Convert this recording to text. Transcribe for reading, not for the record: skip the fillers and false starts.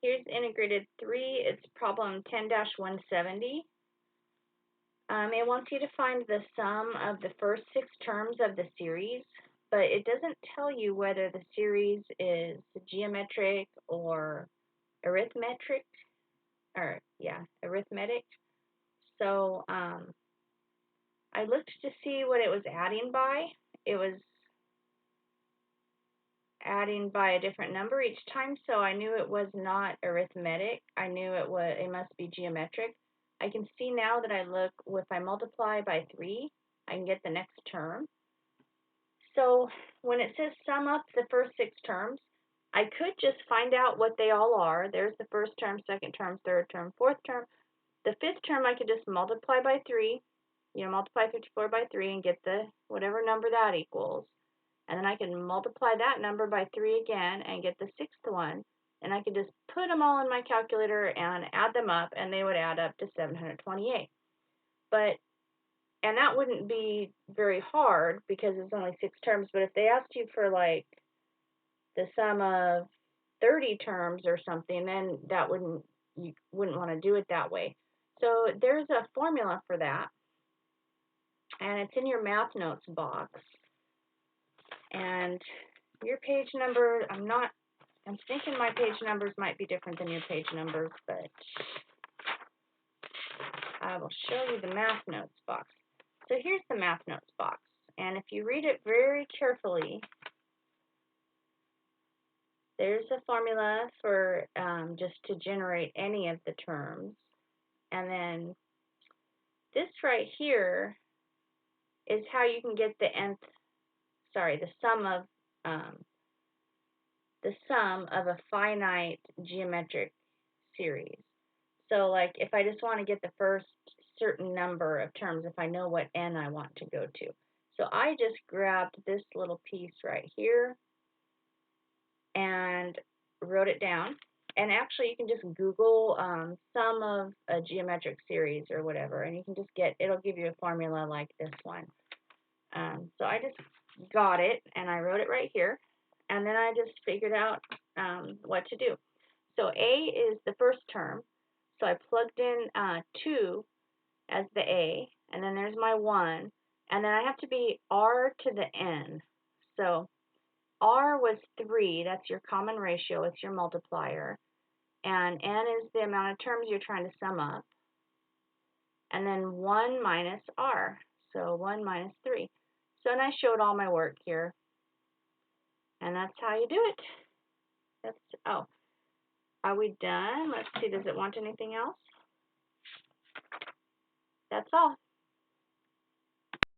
here's integrated 3. It's problem 10-170. It wants you to find the sum of the first 6 terms of the series, but it doesn't tell you whether the series is geometric or arithmetic, arithmetic. So I looked to see what it was adding by. It was adding by a different number each time, so I knew it was not arithmetic. I knew it must be geometric. I can see now that if I multiply by 3, I can get the next term. So when it says sum up the first 6 terms, I could just find out what they all are. There's the first term, second term, third term, fourth term. The fifth term I could just multiply by 3, multiply 54 by 3 and get the whatever number that equals. And then I can multiply that number by 3 again and get the sixth one. And I could just put them all in my calculator and add them up, and they would add up to 728. And that wouldn't be very hard because it's only 6 terms. But if they asked you for like the sum of 30 terms or something, then you wouldn't want to do it that way. So there's a formula for that, and it's in your math notes box. And your page number, I'm thinking my page numbers might be different than your page numbers, but I will show you the math notes box. So here's the math notes box, and if you read it very carefully, there's a formula for just to generate any of the terms. And then this right here is how you can get the sum of a finite geometric series. So like if I just want to get the first certain number of terms, if I know what n I want to go to. So I just grabbed this little piece right here and wrote it down. And actually you can just Google sum of a geometric series or whatever, and you can just it'll give you a formula like this one. So I just got it, and I wrote it right here, and then I just figured out what to do. So A is the first term, so I plugged in 2 as the A, and then there's my 1, and then I have to be R to the N. So R was 3, that's your common ratio, it's your multiplier, and N is the amount of terms you're trying to sum up, and then 1 minus R, so 1 minus 3. So and I showed all my work here, and that's how you do it. Are we done? Let's see, does it want anything else? That's all.